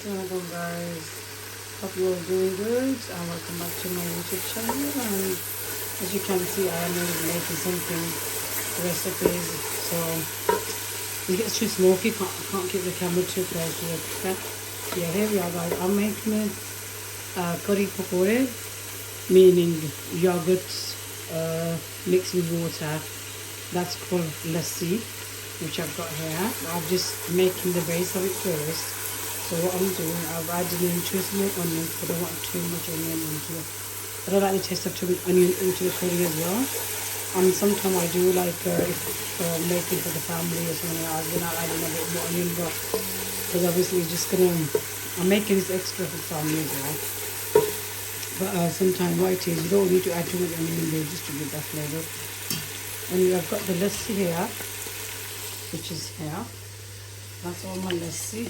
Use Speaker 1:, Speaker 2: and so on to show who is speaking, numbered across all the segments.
Speaker 1: Hello guys, hope you all doing good and welcome back to my YouTube channel. And as you can see, I am making something recipes, so it gets too smoky. Can't keep the camera too close to it. Okay? Yeah, here we are guys. I'm making curry pakore, meaning yogurt mixed with water. That's called lassi, which I've got here. I'm just making the base of it first. So what I'm doing, I've added in 2 small onions. I don't want too much onion into it. I don't like the taste of too much onion into the curry as well. And sometimes I do like if making for the family or something else, then I'll add in a bit more onion. But because obviously just gonna, I'm making this extra for the family as well. But sometimes what it is, you don't need to add too much onion in there just to get that flavour. And I've got the lassi here, which is here. That's all my lassi.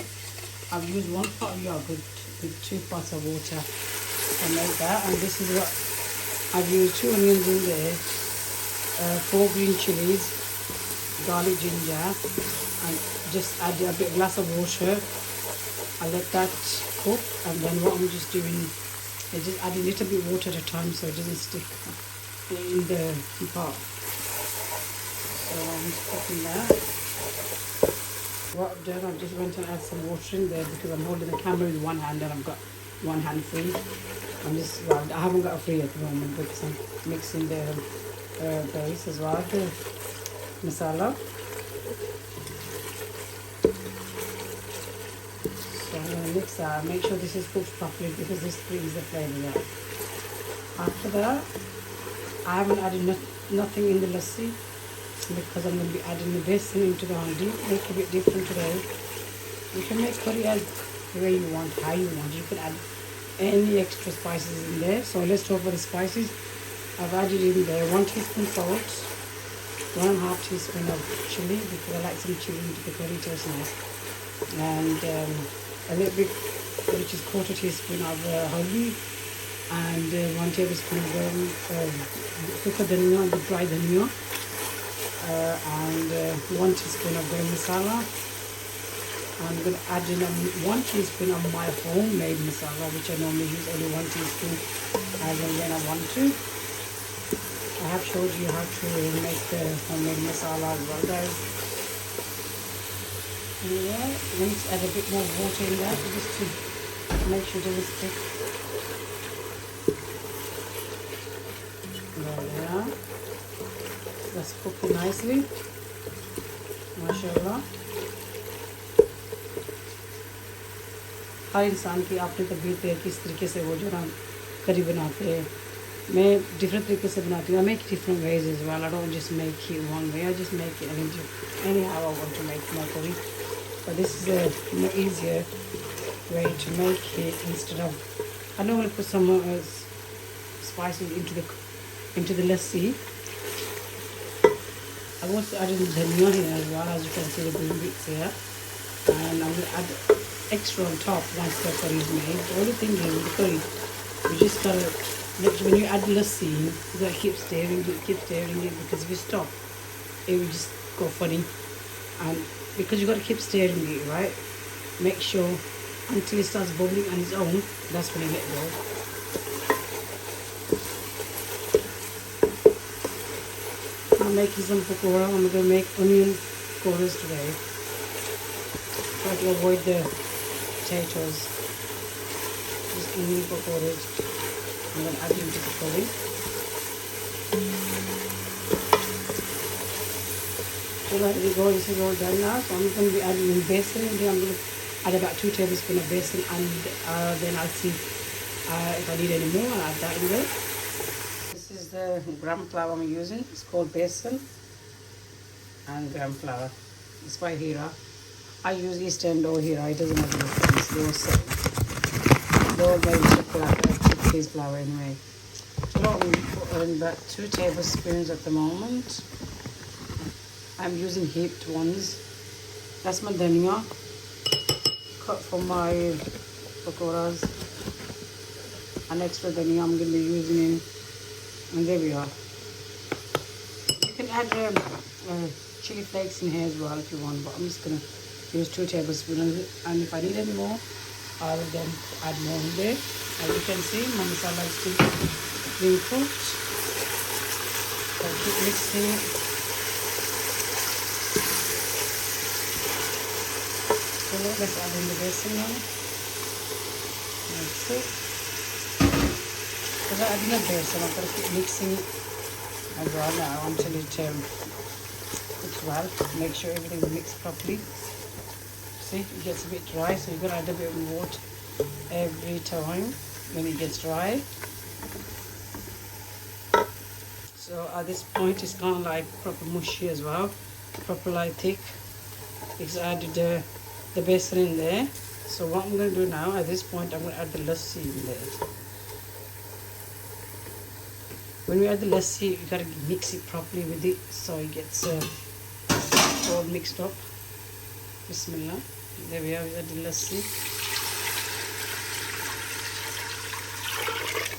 Speaker 1: I've used 1 part of yogurt with 2 parts of water to make that. And this is what I've used: 2 onions in there, 4 green chilies, garlic, ginger, and just add a bit glass of water. I let that cook, and then what I'm just doing is just add a little bit of water at a time so it doesn't stick in the pot. So I'm just cooking that. What I've done, I just went and add some water in there because I'm holding the camera with one hand and I've got one hand free. I haven't got a free at the moment because I'm mixing the base as well, the masala. So I'm going to mix that, make sure this is cooked properly because this brings the flavour out. After that, I haven't added nothing in the lassi, because I'm going to be adding the basin into the handi. Make it a bit different today. You can make curry as the way you want, how you want. You can add any extra spices in there. So let's talk about the spices. I've added in there 1 teaspoon salt, 1.5 teaspoon of chili, because I like some chili into the curry, tastes nice. And a little bit, which is 1/4 teaspoon of haldi, and 1 tablespoon of suka dhania, the dry dhania. And 1 teaspoon of garam masala. I'm going to add in 1 teaspoon of my homemade masala, which I normally use only 1 teaspoon as and when I want to. I have showed you how to make the homemade masala as well, guys. Yeah, let's add a bit more water in there just to make sure it doesn't stick. There we are. That's cooking nicely, माशाल्लाह. हर इंसान की अपनी तबीयत है किस तरीके से वो जो ना करी बनाते हैं. मैं डिफरेंट तरीके से बनाती हूँ. I make different ways as well. I don't just make it one way. I just make it anyhow I want to make my curry. But this is a more easier way to make it instead of, I normally put some spices into the lassi. I've also added dhania here as well, as you can see the green bits here. And I'm going to add extra on top once the curry is made. The only thing is with the curry, you just got to, when you add lassi, you got to keep stirring it, because if you stop, it will just go funny. And because you got to keep stirring it, right? Make sure until it starts bubbling on its own, that's when you let go. I'm making some pakora. I'm going to make onion pakoras today. Try to avoid the potatoes. Just onion pakoras. I'm going to add into the curry. So there we go. This is all done now. So I'm going to be adding in basin. I'm going to add about 2 tablespoons of basin, and then I'll see if I need any more. I'll add that in there. This is the gram flour I'm using. It's called besan and gram flour. It's by Hira. I use East End or Hira. It doesn't make a difference. They're all same. They're all made chickpeas flour anyway. So I'm putting about 2 tablespoons at the moment. I'm using heaped ones. That's my dhania cut for my pakoras. An extra dhania I'm going to be using in. And there we are. You can add chili flakes in here as well if you want, but I'm just going to use 2 tablespoons. And if I need any more, I will then add more in there. As you can see, my masala is still being cooked. So keep mixing it. So let's add in the basin now. That's it. Because I add in the basin, I'm going to keep mixing it as well now until it cooks well. Make sure everything is mixed properly. See, it gets a bit dry, so you're going to add a bit of water every time when it gets dry. So at this point it's kind of like proper mushy as well, proper like thick, because I added the basin in there. So what I'm going to do now, at this point I'm going to add the lassi in there. When we add the lassi, you got to mix it properly with it so it gets all mixed up. Bismillah. There we are, we add the lassi.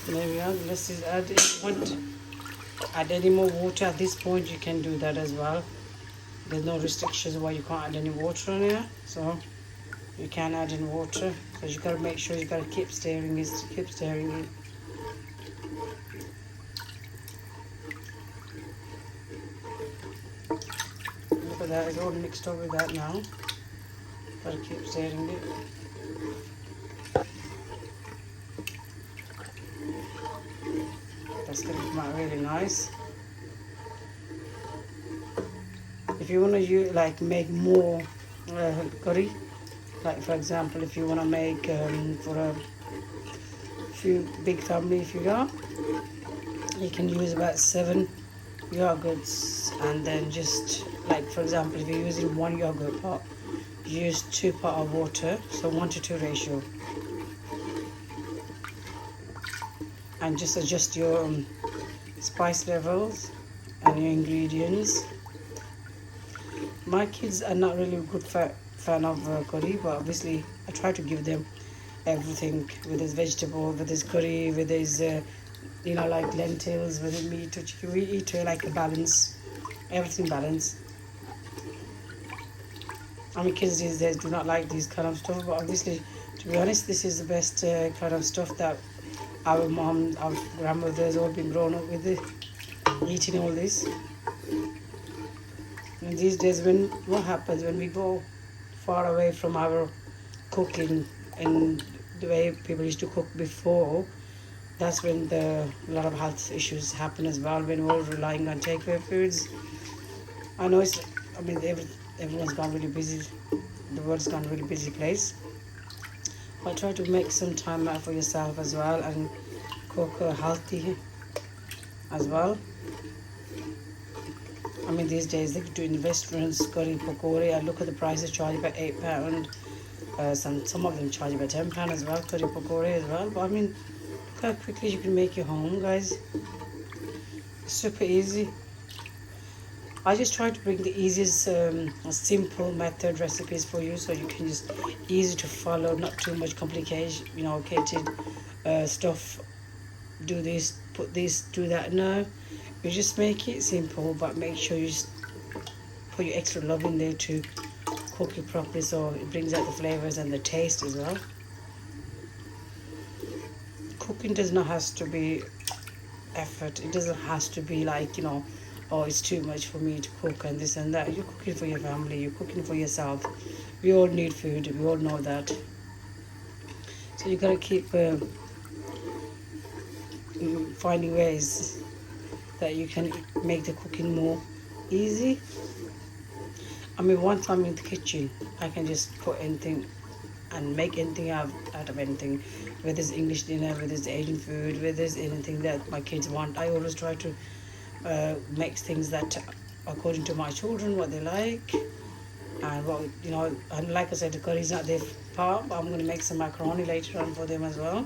Speaker 1: There we are, the lassi is added. If you want to add any more water at this point, you can do that as well. There's no restrictions why you can't add any water on here, so you can add in water. So you got to make sure you got to keep stirring it, keep stirring it. Look at that, it's all mixed up with that now. Got to keep stirring it. That's going to come out really nice. If you want to make more curry, like for example, if you want to make for a few big family, if you got, you can use about 7 yogurts, and then just like for example, if you're using 1 yogurt pot, use 2 pot of water, so 1:2 ratio, and just adjust your spice levels and your ingredients. My kids are not really a good fan of curry, but obviously I try to give them everything with his vegetable, with his curry, with his like lentils, with his meat or chicken. We eat like a balance, everything balanced. I mean, kids these days do not like these kind of stuff, but obviously, to be honest, this is the best kind of stuff that our mom, our grandmothers all been grown up with, eating all this. And these days, what happens when we go far away from our cooking and the way people used to cook before, that's when a lot of health issues happen as well, when we're relying on takeaway foods. I know everyone's gone really busy, the world's gone really busy place, but try to make some time out for yourself as well and cook healthy as well. I mean, these days they do in restaurants curry pakora. I look at the prices charged about £8. Some of them charge about £10 as well, curry pakora as well. But I mean, look how quickly you can make your home, guys. It's super easy. I just try to bring the easiest, simple method recipes for you, so you can just easy to follow, not too much complicated, stuff. Do this, put this, do that. No, you just make it simple, but make sure you just put your extra love in there to cook it properly, so it brings out the flavors and the taste as well. Cooking does not have to be effort. It doesn't have to be like, oh, it's too much for me to cook and this and that. You're cooking for your family, you're cooking for yourself. We all need food, we all know that. So you gotta keep finding ways that you can make the cooking more easy. I mean, once I'm in the kitchen, I can just put anything and make anything out of anything, whether it's English dinner, whether it's Asian food, whether it's anything that my kids want. I always try to make things that according to my children, what they like, and what and like I said, the curry is not their part, but I'm going to make some macaroni later on for them as well.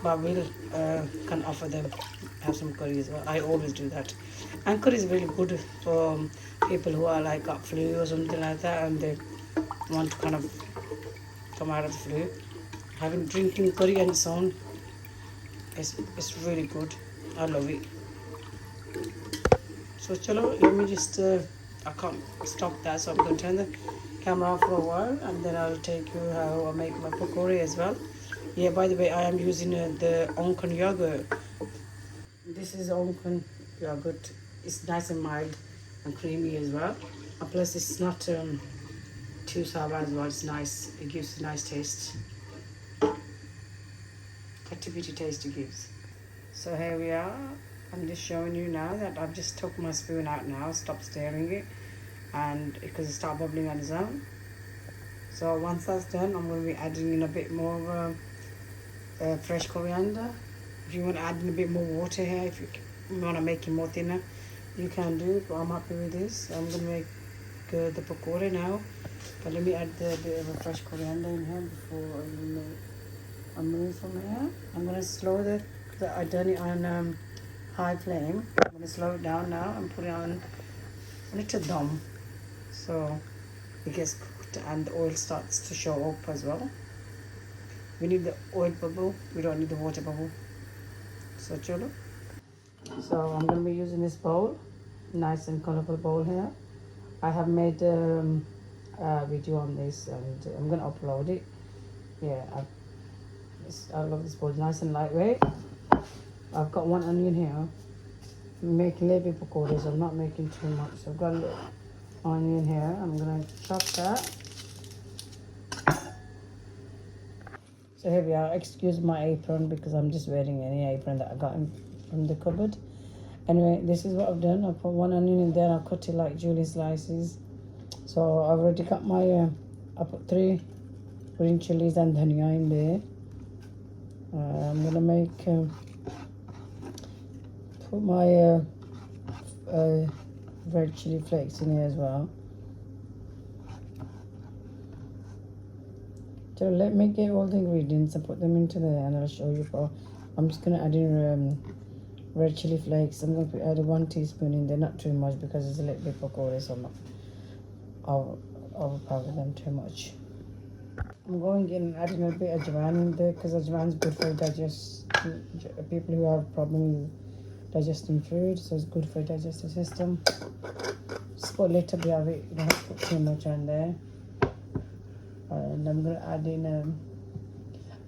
Speaker 1: But we'll can offer them have some curry as well. I always do that. And curry is really good for people who are like got flu or something like that, and they want to kind of come out of the flu. Drinking curry on its own, it's really good. I love it. So chalo, let me just I can't stop that, so I'm going to turn the camera for a while, and then I'll take you how I make my pakora as well. Yeah, by the way, I am using the Onkan yogurt. This is Onkan yogurt. It's nice and mild and creamy as well. And plus, it's not too sour as well. It's nice. It gives a nice taste. Activity taste it gives. So here we are. I'm just showing you now that I've just took my spoon out now. Stop stirring it, and because it start bubbling on its own. So once that's done, I'm going to be adding in a bit more fresh coriander. If you want to add in a bit more water here, if you want to make it more thinner, you can do. But I'm happy with this. I'm going to make the pakora now. But let me add the bit of a fresh coriander in here before I move from here. I'm going to slow I done it on high flame. I'm going to slow it down now and put it on a little dum. So it gets cooked and the oil starts to show up as well. We need the oil bubble, we don't need the water bubble. So cholo. So I'm going to be using this bowl, nice and colorful bowl here. I have made a video on this and I'm going to upload it. Yeah, I love this bowl, nice and lightweight. I've got one onion here. I'm making a little bit pakoras, I'm not making too much. So I've got a little onion here. I'm going to chop that. So here we are. Excuse my apron because I'm just wearing any apron that I got from the cupboard. Anyway, this is what I've done. I put one onion in there. I cut it like julienne slices. So I've already got my, I put 3 green chilies and dhania in there. I'm going to make, put my red chili flakes in here as well. So let me get all the ingredients and put them into there and I'll show you. I'm just going to add in red chili flakes. I'm going to add 1 teaspoon in there, not too much because it's a little bit pakora, so I'm not overpower them too much. I'm going in and adding a bit of ajwain in there because ajwain is good for people who have problems with digesting food, so it's good for digestive system. Just put a little bit of it, you don't have to put too much on there. And I'm going to add in,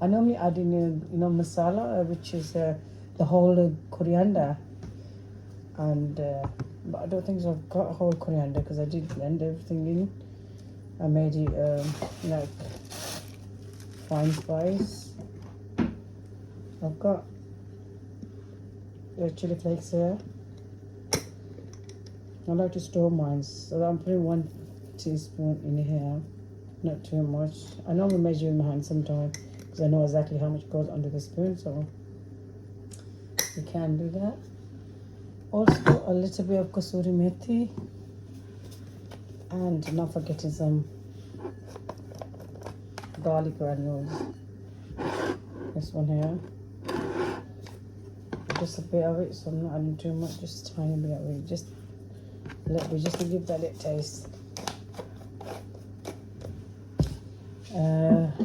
Speaker 1: I normally add in, masala, which is the whole coriander. And, but I don't think I've got whole coriander because I did blend everything in. I made it like fine spice. I've got the chili flakes here. I like to store mine, so I'm putting 1 teaspoon in here. Not too much. I normally measure in my hand sometimes because I know exactly how much goes under the spoon, so you can do that. Also a little bit of kasuri methi and not forgetting some garlic granules. This one here. Just a bit of it, so I'm not adding too much, just a tiny bit of it. Just to give that a little taste.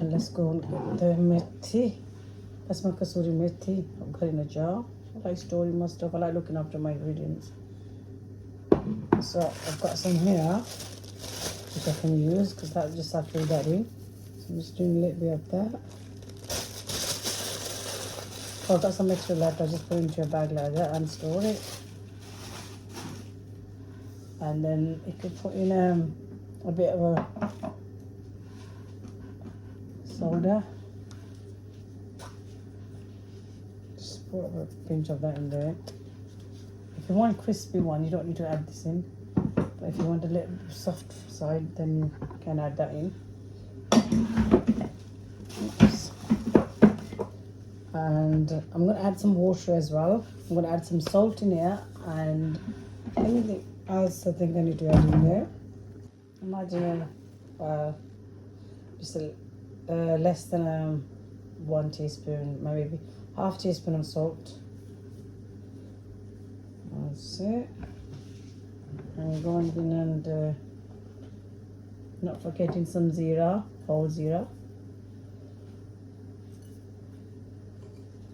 Speaker 1: Let's go and get the methi. That's my kasuri methi. I've got in a jar. I like storing my stuff. I like looking after my ingredients. So I've got some here which I can use because that just have to fill that in. So I'm just doing a little bit of that. Oh, I've got some extra left. I just put it into a bag like that and store it. And then you could put in a bit of a soda. Just put a pinch of that in there. If you want a crispy one, you don't need to add this in. But if you want a little soft side, then you can add that in. Oops. And I'm going to add some water as well. I'm going to add some salt in here and anything else I think I need to add in there. Imagine just less than 1 teaspoon, maybe half teaspoon of salt. That's it. And going in and not forgetting some zira, whole zira.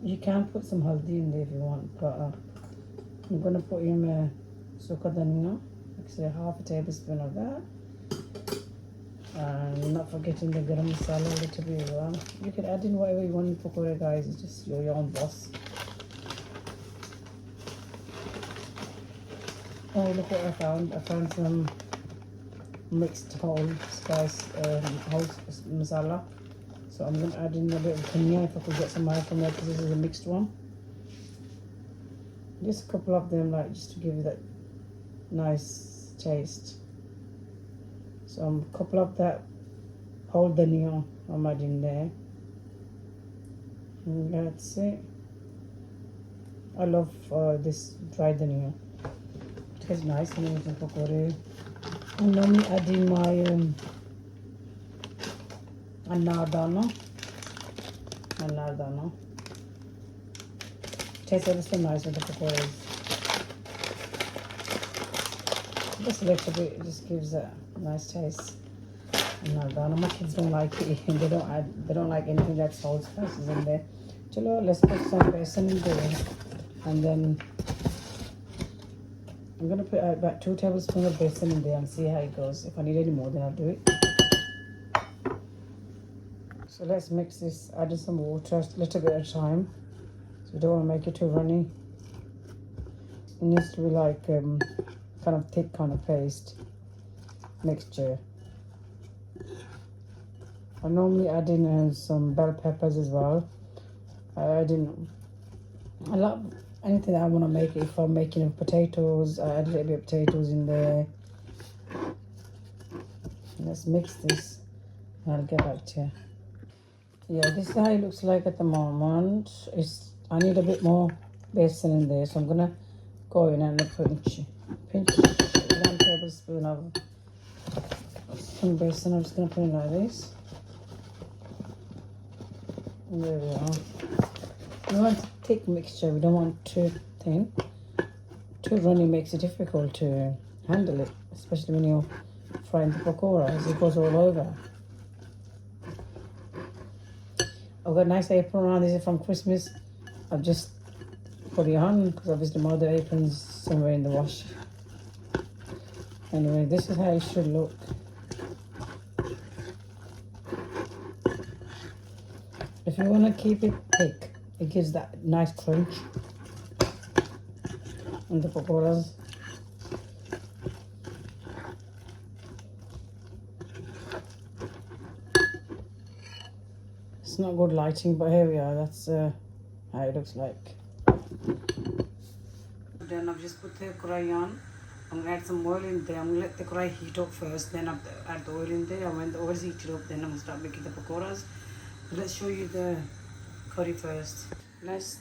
Speaker 1: You can put some haldi in there if you want, but I'm going to put in suka dhania, like say half a tablespoon of that. And not forgetting the garam masala a little bit as well. You can add in whatever you want in pakora, guys. It's just your own boss. Oh, look what I found. I found some mixed whole spice, whole masala. So I'm going to add in a bit of dhania if I could get some more from there, because this is a mixed one. Just a couple of them, like, just to give you that nice taste. So a couple of that whole dhania I'm adding there. And that's it. I love this dried dhania. It tastes nice and it's pakora. I'm normally adding my anardana. Tastes ever so nice with the pakoras. Just a little bit, it just gives a nice taste. Anardana. My kids don't like it. They don't like anything that's salt spices in there. Chalo, let's put some besan in there, and then I'm gonna put about 2 tablespoons of besan in there and see how it goes. If I need any more, then I'll do it. So let's mix this, add in some water, a little bit at a time. So we don't want to make it too runny. It needs to be like kind of thick kind of paste mixture. I normally add in some bell peppers as well. I love anything that I want to make. If I'm making potatoes, I add a little bit of potatoes in there. Let's mix this and I'll get back to you. Yeah, this is how it looks like at the moment. I need a bit more besan in there, so I'm gonna go in and pinch 1 tablespoon of some besan. I'm just gonna put it like this. There we are. We want a thick mixture. We don't want too thin. Too runny makes it difficult to handle it, especially when you're frying the pakoras. It goes all over. I've got a nice apron on. This is from Christmas. I've just put it on because obviously my other apron's somewhere in the wash. Anyway, this is how it should look. If you want to keep it thick, it gives that nice crunch on the pakoras. It's not good lighting, but here we are. That's how it looks like. Then I've just put the karai on. I'm gonna add some oil in there. I'm gonna let the karai heat up first, then add the oil in there. And when the oil is heated up, then I'm gonna start making the pakoras. Let's show you the curry first. Let's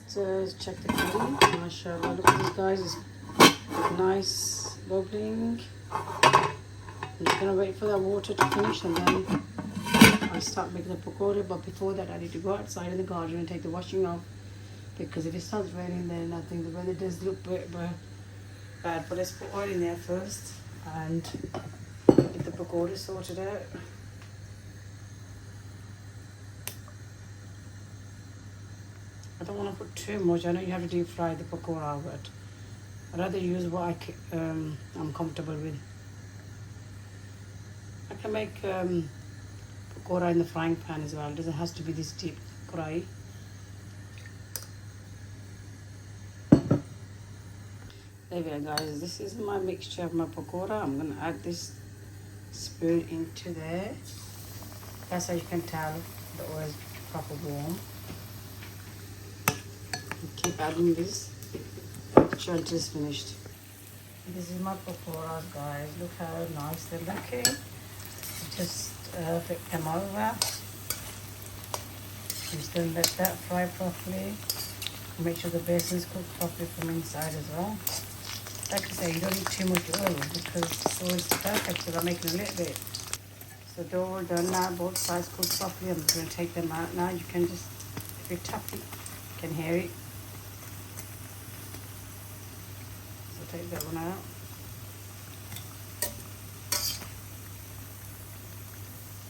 Speaker 1: check the curry. Mashallah, look at this, guys. It's nice, bubbling. I'm just gonna wait for that water to finish, and then I'll start making the pakora. But before that, I need to go outside in the garden and take the washing off, because if it starts raining, then I think the weather does look bad. But let's put oil in there first and get the pakora sorted out. I don't want to put too much. I know you have to deep fry the pakora, but I'd rather use what I'm comfortable with. I can make pakora in the frying pan as well. It doesn't have to be this deep fry. There we are, guys. This is my mixture of my pakora. I'm going to add this spoon into there. That's how you can tell the oil is proper warm. Keep adding this until it's finished. This is my pakoras, guys. Look how nice they're looking. Just flip them over. Just gonna let that fry properly. Make sure the basin is cooked properly from inside as well. Like I say, you don't need too much oil because the oil is perfect, so I'm making a little bit. So they're all done now, both sides cooked properly. I'm just gonna take them out now. You can just, if you tap it, you can hear it. Take that one out.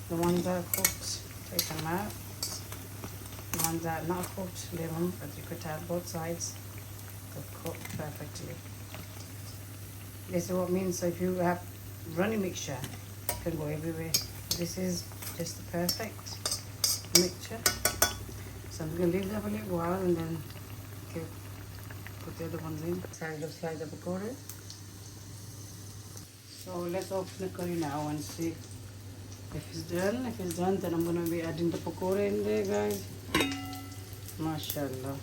Speaker 1: The ones that are cooked, take them out. The ones that are not cooked, leave them, but you could tell both sides are cooked perfectly. This is what it means. So if you have runny mixture, it can go everywhere. This is just the perfect mixture. So I'm going to leave that for a little while and then put the other ones in. Side of slice the pakoras. So let's open the curry now and see if it's done. If it's done, then I'm going to be adding the pakora in there, guys. MashaAllah.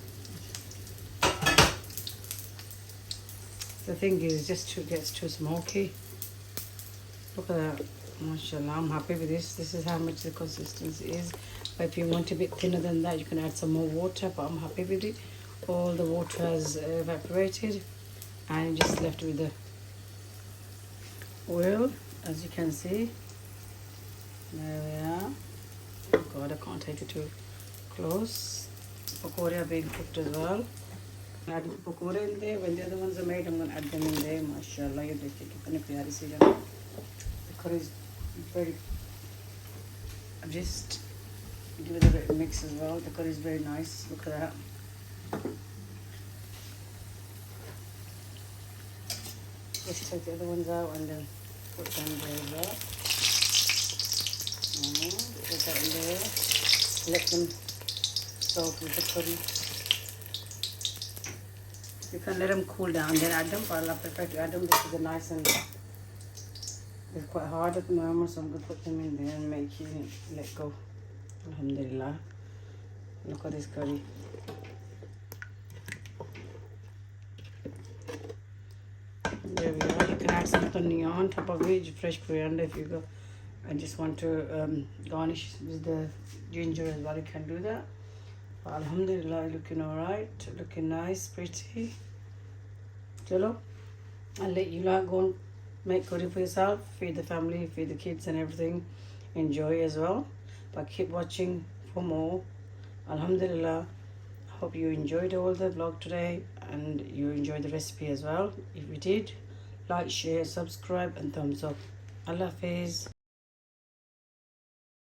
Speaker 1: The thing is, just gets too smoky. Look at that. MashaAllah, I'm happy with this. This is how much the consistency is. But if you want a bit thinner than that, you can add some more water, but I'm happy with it. All the water has evaporated and just left with the oil, as you can see. There we are. Oh God, I can't take it too close. Pakora are being cooked as well. Add the pakora in there. When the other ones are made, I'm going to add them in there. MashaAllah, you देखिए कितने प्यारे से जाना. The curry is very. I'm just give it a bit of mix as well. The curry is very nice. Look at that. Just take the other ones out and then put them there as well. Put that in there. Let them soak with the curry. You can let them cool down, then add them. But I prefer to add them because they're nice and it's quite hard at the moment, so I'm going to put them in there and make it let go. Alhamdulillah. Look at this curry. There we are. You can add some dhania on top of it, fresh coriander if you go and just want to garnish with the ginger as well. You can do that. But alhamdulillah, looking alright, looking nice, pretty. Chalo, I'll let you like go and make curry for yourself, feed the family, feed the kids and everything. Enjoy as well. But keep watching for more. Alhamdulillah. Hope you enjoyed all the vlog today and you enjoyed the recipe as well. If you did, like, share, subscribe and thumbs up. Allah Hafiz.